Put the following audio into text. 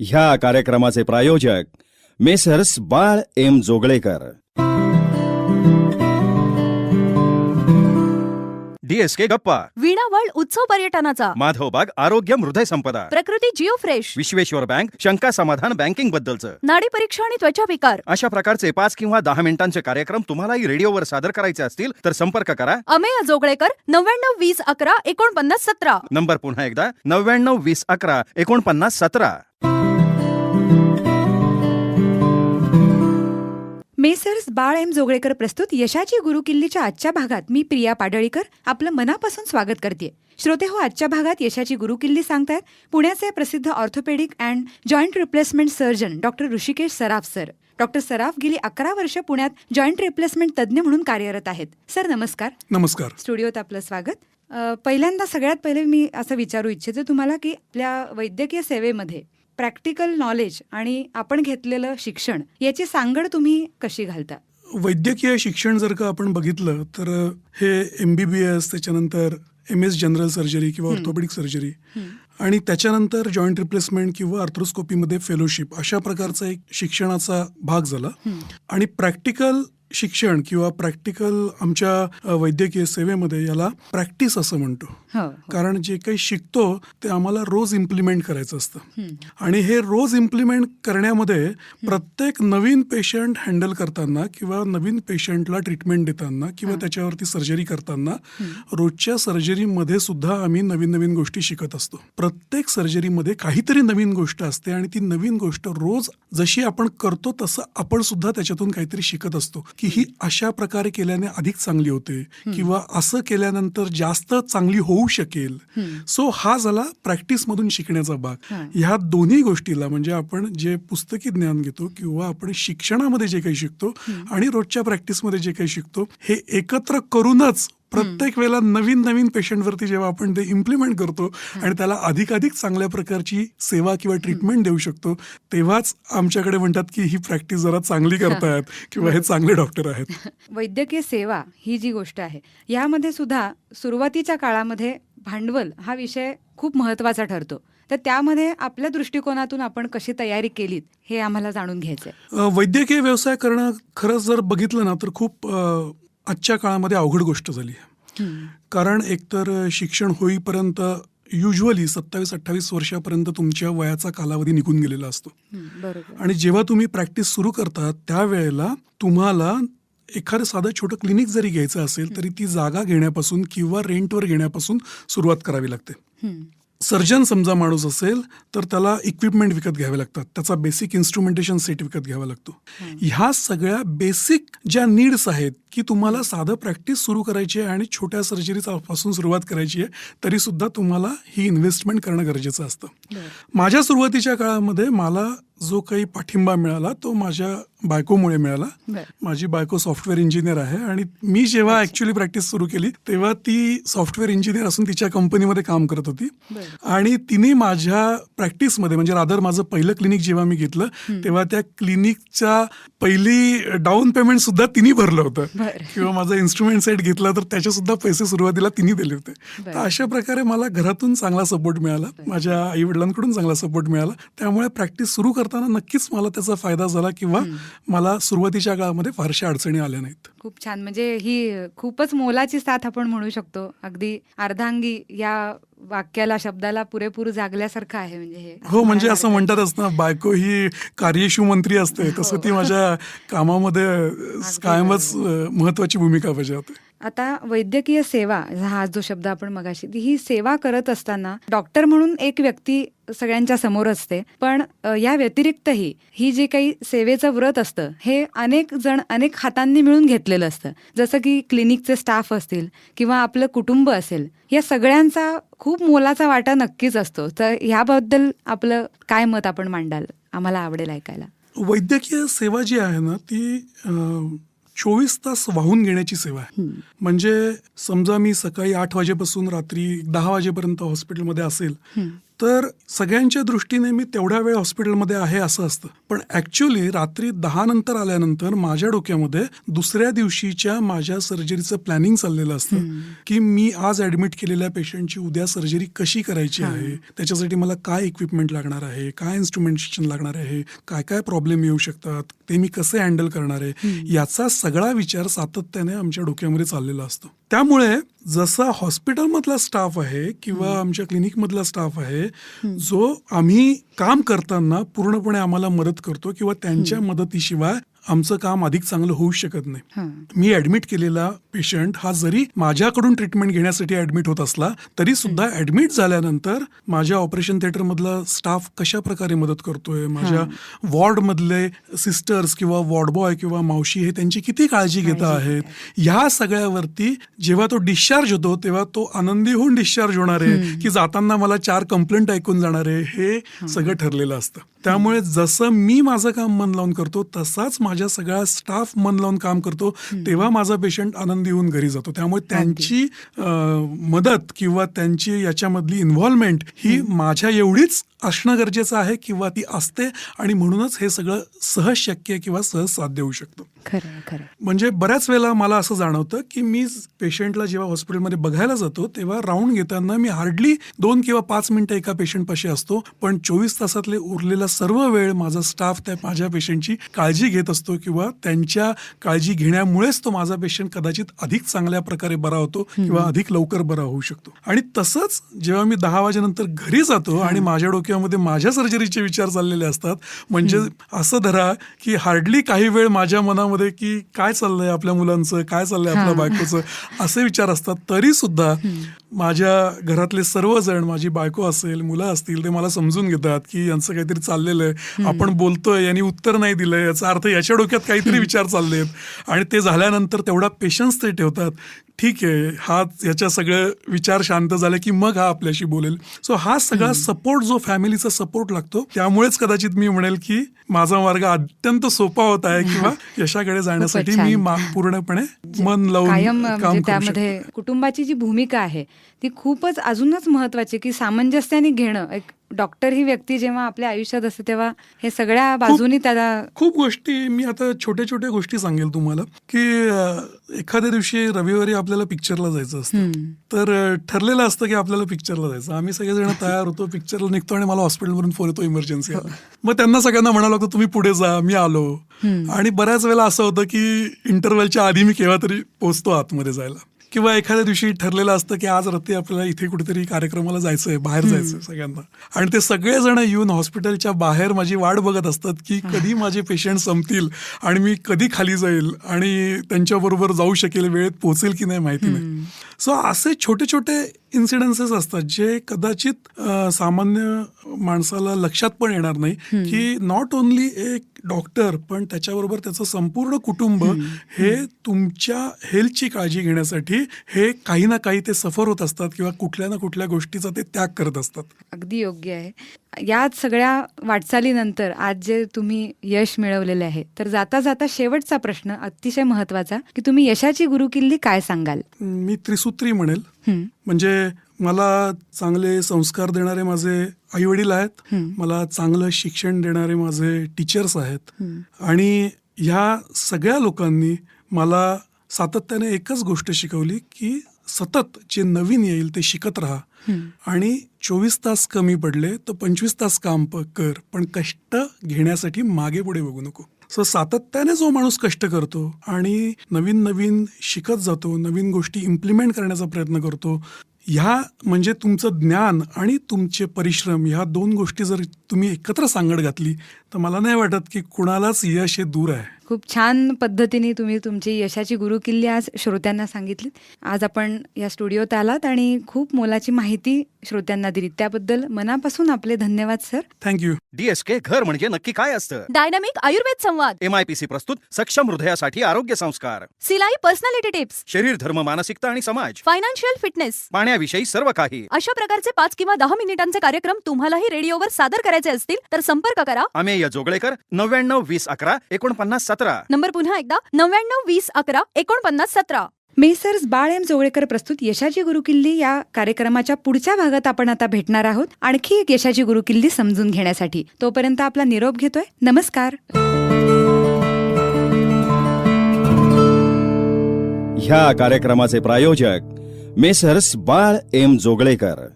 ह्या कार्यक्रमाचे प्रायोजक मेसर्स बाळ एम जोगळेकर. DSK गप्पा, वीणा वर्ल्ड उत्सव पर्यटनाचा, माधवबाग आरोग्य हृदय संपदा, प्रकृती जिओ फ्रेश, विश्वेश्वर बँक शंका समाधान बँकिंग बद्दलचं, नाडी परीक्षा आणि त्वचा विकार अशा प्रकारचे 5 किंवा 10 मिनिटांचे कार्यक्रम तुम्हालाही रेडिओवर सादर करायचे असतील तर संपर्क करा. अमेय जोगळेकर 99 20 11 49 17. नंबर पुन्हा एकदा 99 20 11 49 17. मेसर्स बाळ एम जोगळेकर प्रस्तुत यशाची गुरुकिल्लीच्या आजच्या भागात मी प्रिया पाडळीकर आपलं मनापासून स्वागत करते. श्रोते हो, आजच्या भागात यशाची गुरुकिल्ली सांगतायत पुण्याचे प्रसिद्ध orthopaedic and joint replacement surgeon doctor Rishikesh Saraf sir. Doctor Saraf गेली 11 वर्ष पुण्यात जॉईंट रिप्लेसमेंट तज्ज्ञ म्हणून कार्यरत आहेत. सर नमस्कार. नमस्कार. स्टुडिओत आपलं स्वागत. पहिल्यांदा सगळ्यात पहिले मी असं विचारू इच्छिते तुम्हाला की आपल्या वैद्यकीय सेवेमध्ये प्रॅक्टिकल नॉलेज आणि आपण घेतलेलं शिक्षण याची सांगड तुम्ही कशी घालता? वैद्यकीय शिक्षण जर का आपण बघितलं तर हे MBBS, त्याच्यानंतर MS जनरल सर्जरी किंवा ऑर्थोपेडिक सर्जरी आणि त्याच्यानंतर जॉईंट रिप्लेसमेंट किंवा आर्थ्रोस्कोपीमध्ये फेलोशिप अशा प्रकारचा एक शिक्षणाचा भाग झाला. आणि प्रॅक्टिकल शिक्षण किंवा प्रॅक्टिकल आमच्या वैद्यकीय सेवेमध्ये याला प्रॅक्टिस असं म्हणतो. कारण जे काही शिकतो ते आम्हाला रोज इम्प्लिमेंट करायचं असतं. आणि हे रोज इम्प्लिमेंट करण्यामध्ये प्रत्येक नवीन पेशंट हँडल करताना किंवा नवीन पेशंटला ट्रीटमेंट देताना किंवा त्याच्यावरती सर्जरी करताना रोजच्या सर्जरीमध्ये सुद्धा आम्ही नवीन नवीन गोष्टी शिकत असतो. प्रत्येक सर्जरीमध्ये काहीतरी नवीन गोष्ट असते आणि ती नवीन गोष्ट रोज जशी आपण करतो तसं आपण सुद्धा त्याच्यातून काहीतरी शिकत असतो की ही अशा प्रकारे केल्याने अधिक चांगली होते किंवा असं केल्यानंतर जास्त चांगली होऊ शकेल. सो हा झाला प्रॅक्टिस मधून शिकण्याचा भाग. ह्या दोन्ही गोष्टीला म्हणजे आपण जे पुस्तकी ज्ञान घेतो किंवा आपण शिक्षणामध्ये जे काही शिकतो आणि रोजच्या प्रॅक्टिसमध्ये जे काही शिकतो हे एकत्र करूनच प्रत्येक वेळेला नवीन नवीन पेशंटवरती जेव्हा आपण ते इम्प्लिमेंट करतो आणि त्याला अधिकाधिक चांगल्या प्रकारची सेवा किंवा ट्रीटमेंट देऊ शकतो तेव्हाच आमच्याकडे म्हणतात की ही प्रॅक्टिस जरा चांगली करतायत किंवा हे चांगले डॉक्टर आहेत. वैद्यकीय सेवा ही जी गोष्ट आहे यामध्ये सुद्धा सुरुवातीच्या काळामध्ये भांडवल हा विषय खूप महत्वाचा ठरतो. तर त्यामध्ये आपल्या दृष्टिकोनातून आपण कशी तयारी केलीत हे आम्हाला जाणून घ्यायचंय. वैद्यकीय व्यवसाय करणं खरंच जर बघितलं ना तर खूप आजच्या काळामध्ये अवघड गोष्ट झाली. कारण एकतर शिक्षण होईपर्यंत युजली 27-28 वर्षापर्यंत तुमच्या वयाचा कालावधी निघून गेलेला असतो. आणि जेव्हा तुम्ही प्रॅक्टिस सुरू करता त्यावेळेला तुम्हाला एखादं साधं छोटं क्लिनिक जरी घ्यायचं असेल तरी ती जागा घेण्यापासून किंवा रेंटवर घेण्यापासून सुरुवात करावी लागते. सर्जन समजा माणूस असेल तर त्याला इक्विपमेंट विकत घ्यावे लागतात, त्याचा बेसिक इन्स्ट्रुमेंटेशन सेट विकत घ्यावा लागतो. ह्या सगळ्या बेसिक ज्या नीड्स आहेत की तुम्हाला साधं प्रॅक्टिस सुरू करायची आहे आणि छोट्या सर्जरीपासून सुरुवात करायची आहे तरी सुद्धा तुम्हाला ही इन्व्हेस्टमेंट करणं गरजेचं असतं. माझ्या सुरुवातीच्या काळामध्ये मला जो काही पाठिंबा मिळाला तो माझ्या बायकोमुळे मिळाला. माझी बायको सॉफ्टवेअर इंजिनियर आहे आणि मी जेव्हा ऍक्च्युअली प्रॅक्टिस सुरू केली तेव्हा ती सॉफ्टवेअर इंजिनियर असून तिच्या कंपनीमध्ये काम करत होती. आणि तिने माझ्या प्रॅक्टिसमध्ये म्हणजे रादर माझं पहिलं क्लिनिक जेव्हा मी घेतलं तेव्हा त्या क्लिनिकच्या पहिली डाऊन पेमेंट सुद्धा तिने भरलं होतं किंवा माझा इन्स्ट्रुमेंट सेट घेतला तर त्याचे सुद्धा पैसे सुरुवातीला तिने दिले होते. तर अशा प्रकारे मला घरातून चांगला सपोर्ट मिळाला, माझ्या आई वडिलांकडून चांगला सपोर्ट मिळाला. त्यामुळे प्रॅक्टिस सुरू करताना नक्कीच मला त्याचा फायदा झाला किंवा मला सुरुवातीच्या काळामध्ये फारशा अडचणी आल्या नाहीत. खूप छान. म्हणजे ही खूपच मोलाची साथ आपण म्हणू शकतो. अगदी अर्धांगी या वाक्याला शब्दाला पुरेपूर जागल्यासारखं आहे. म्हणजे हे हो, म्हणजे असं म्हणतातच ना बायको ही कार्यशू मंत्री असते तसं ती माझ्या कामामध्ये कायमच महत्वाची भूमिका बजावते. आता वैद्यकीय सेवा हा जो शब्द आपण मगाशी ही सेवा करत असताना डॉक्टर म्हणून एक व्यक्ती सगळ्यांच्या समोर असते, पण या व्यतिरिक्तही ही जी काही सेवेचं व्रत असतं हे अनेक जण अनेक हातांनी मिळून घेतलेलं असतं. जसं की क्लिनिकचे स्टाफ असतील किंवा आपलं कुटुंब असेल, या सगळ्यांचा खूप मोलाचा वाटा नक्कीच असतो. तर ह्याबद्दल आपलं काय मत आपण मांडाल? आम्हाला आवडेल ऐकायला. वैद्यकीय सेवा जी आहे ना ती 24 तास वाहून घेण्याची सेवा आहे. म्हणजे समजा मी सकाळी 8 वाजेपासून रात्री 10 वाजेपर्यंत हॉस्पिटलमध्ये असेल तर सगळ्यांच्या दृष्टीने मी तेवढ्या वेळ हॉस्पिटलमध्ये आहे असं असतं, पण ॲक्च्युली रात्री 10 नंतर आल्यानंतर माझ्या डोक्यामध्ये दुसऱ्या दिवशीच्या माझ्या सर्जरीचं प्लॅनिंग चाललेलं असतं की मी आज ॲडमिट केलेल्या पेशंटची उद्या सर्जरी कशी करायची आहे, त्याच्यासाठी मला काय इक्विपमेंट लागणार आहे, काय इन्स्ट्रुमेंटेशन लागणार आहे, काय काय प्रॉब्लेम येऊ शकतात, ते मी कसे हँडल करणार आहे, याचा सगळा विचार सातत्याने आमच्या डोक्यामध्ये चाललेला असतो. त्यामुळे जसा हॉस्पिटलमधला स्टाफ आहे किंवा आमच्या क्लिनिकमधला स्टाफ आहे जो आम्ही काम करताना पूर्णपणे आम्हाला मदत करतो किंवा त्यांच्या मदतीशिवाय आमचं काम अधिक चांगलं होऊ शकत नाही. मी ऍडमिट केलेला पेशंट हा जरी माझ्याकडून ट्रीटमेंट घेण्यासाठी ऍडमिट होत असला तरी सुद्धा ऍडमिट झाल्यानंतर माझ्या ऑपरेशन थिएटर मधला स्टाफ कशा प्रकारे मदत करतोय, माझ्या वॉर्ड मधले सिस्टर्स किंवा वॉर्ड बॉय किंवा मावशी हे त्यांची किती काळजी घेत आहेत, ह्या सगळ्यावरती जेव्हा तो डिस्चार्ज होतो तेव्हा तो आनंदी होऊन डिस्चार्ज होणार आहे की जाताना मला 4 कंप्लेंट ऐकून जाणार आहे, हे सगळं ठरलेलं असतं. त्यामुळे जसं मी माझं काम मन लावून करतो तसाच माझ्या सगळा स्टाफ मन लावून काम करतो, तेव्हा माझा पेशंट आनंदी होऊन घरी जातो. त्यामुळे त्यांची मदत किंवा त्यांची याच्यामधली इन्व्हॉल्वमेंट ही माझ्या एवढीच असणं गरजेचं आहे किंवा ती असते, आणि म्हणूनच हे सगळं सहज शक्य किंवा सहज साध्य होऊ शकतं. खरं. म्हणजे बऱ्याच वेळेला मला असं जाणवतं की मी पेशंटला जेव्हा हॉस्पिटलमध्ये बघायला जातो तेव्हा राऊंड घेताना मी हार्डली 2 किंवा 5 मिनिटं एका पेशंटपाशी असतो, पण 24 तासातले उरलेला सर्व वेळ माझा स्टाफ त्या माझ्या पेशंटची काळजी घेत असतो किंवा त्यांच्या काळजी घेण्यामुळेच तो माझा पेशंट कदाचित अधिक चांगल्या प्रकारे बरा होतो किंवा अधिक लवकर बरा होऊ शकतो. आणि तसंच जेव्हा मी 10 वाजेनंतर घरी जातो आणि माझ्या डोक्यामध्ये माझ्या सर्जरीचे विचार चाललेले असतात, म्हणजे असं धरा की हार्डली काही वेळ माझ्या मनामध्ये की काय चाललंय आपल्या मुलांचं, काय चाललंय आपल्या बायकोचं, असे विचार असतात, तरी सुद्धा माझ्या घरातले सर्वजण, माझी बायको असेल, मुलं असतील, ते मला समजून घेतात की यांचं काहीतरी चाललेलं आहे, आपण बोलतोय यांनी उत्तर नाही दिलंय, याचा अर्थ याच्या डोक्यात काहीतरी विचार चाललेत, आणि ते झाल्यानंतर तेवढा पेशन्स ते ठेवतात. ठीक आहे, हा याच्या सगळं विचार शांत झाले की मग हा आपल्याशी बोलेल. सो हा सगळा सपोर्ट जो फॅमिलीचा सपोर्ट लागतो, त्यामुळेच कदाचित मी म्हणेल की माझा मार्ग अत्यंत सोपा होत आहे किंवा यशाकडे जाण्यासाठी मी पूर्णपणे मन लावून कायम काम म्हणजे करू त्यामध्ये शकतो. कुटुंबाची जी भूमिका आहे ती खूपच अजूनच महत्वाची, की सामंजस्याने घेणं. एक डॉक्टर ही व्यक्ती जेव्हा आपल्या आयुष्यात असते तेव्हा हे सगळ्या बाजूनी त्याला खूप गोष्टी, मी आता छोट्या छोट्या गोष्टी सांगेल तुम्हाला की एखाद्या दिवशी रविवारी आपल्याला पिक्चरला जायचं असतं, तर ठरलेलं असतं की आपल्याला पिक्चरला जायचं. आम्ही सगळेजण तयार होतो, पिक्चरला निघतो आणि मला हॉस्पिटलवरून फोन येतो इमर्जन्सी आला. मग त्यांना सगळ्यांना म्हणावं लागतं तुम्ही पुढे जा, मी आलो. आणि बऱ्याच वेळेला असं होतं की इंटरव्हलच्या आधी मी केव्हा तरी पोहोचतो आतमध्ये जायला. किंवा एखाद्या दिवशी ठरलेलं असतं की आज रात्री आपल्याला इथे कुठेतरी कार्यक्रमाला जायचंय, बाहेर जायचंय सगळ्यांना, आणि ते सगळेजण येऊन हॉस्पिटलच्या बाहेर माझी वाट बघत असतात की कधी माझे पेशंट संपतील आणि मी कधी खाली जाईल आणि त्यांच्याबरोबर जाऊ शकेल, वेळेत पोहोचेल की नाही माहिती नाही. सो असे छोटे छोटे इन्सिडेन्सेस असतात जे कदाचित सामान्य माणसाला लक्षात पण येणार नाही की नॉट ओन्ली एक डॉक्टर पण त्याच्याबरोबर त्याचं संपूर्ण कुटुंब हे तुमच्या हेल्थची काळजी घेण्यासाठी हे काही ना काही ते सफर होत असतात किंवा कुठल्या ना कुठल्या गोष्टीचा ते त्याग करत असतात. अगदी योग्य आहे. याच सगळ्या वाटचालीनंतर आज जे तुम्ही यश मिळवलेले आहे, तर जाता जाता शेवटचा प्रश्न अतिशय महत्वाचा, की तुम्ही यशाची गुरुकिल्ली काय सांगाल? मी त्रिसूत्री म्हणेल. म्हणजे मला चांगले संस्कार देणारे माझे आई वडील आहेत, मला चांगलं शिक्षण देणारे माझे टीचर्स आहेत, आणि ह्या सगळ्या लोकांनी मला सातत्याने एकच गोष्ट शिकवली की सतत जे नवीन येईल ते शिकत राहा, आणि 24 तास कमी पडले तर 25 तास काम कर, पण कष्ट घेण्यासाठी मागे पुढे बघू नको. सो सातत्याने जो माणूस कष्ट करतो आणि नवीन नवीन शिकत जातो, नवीन गोष्टी इम्प्लिमेंट करण्याचा प्रयत्न करतो, ह्या म्हणजे तुमचं ज्ञान आणि तुमचे परिश्रम, ह्या 2 गोष्टी जर तुम्ही एकत्र सांगड घातली तर मला नाही वाटत की कुणालाच यश हे दूर आहे. खूप छान पद्धतीने तुम्ही तुमची यशाची गुरुकिल्ली आज श्रोत्यांना सांगितली. आज आपण या स्टुडिओत आलात आणि खूप मोलाची माहिती श्रोत्यांना दिली, त्याबद्दल मनापासून आपले धन्यवाद सर. थँक्यू. DSK घर म्हणजे नक्की काय असतं? डायनामिक आयुर्वेद संवाद, MIPC प्रस्तुत सक्षम हृदयासाठी आरोग्य संस्कार, सिलाई पर्सनॅलिटी टिप्स, शरीर, धर्म, मानसिकता आणि समाज, फायनान्शियल फिटनेस, पाण्याविषयी सर्व काही. अशा प्रकारचे 5 किंवा 10 मिनिटांचे कार्यक्रम तुम्हालाही रेडिओवर सादर करायचे असतील तर संपर्क करा. अमेय जोगळेकर 99 20 11 49 17. नंबर पुन्हा एकदा 99 20 11 49 17. मेसर्स बाळ एम जोगळेकर प्रस्तुत यशाची गुरुकिल्ली या कार्यक्रमाच्या पुढच्या भागात आपण आता भेटणार आहोत आणखी एक यशाची गुरुकिल्ली समजून घेण्यासाठी. तोपर्यंत आपला निरोप घेतोय. नमस्कार. ह्या कार्यक्रमाचे प्रायोजक मेसर्स बाळ एम जोगळेकर.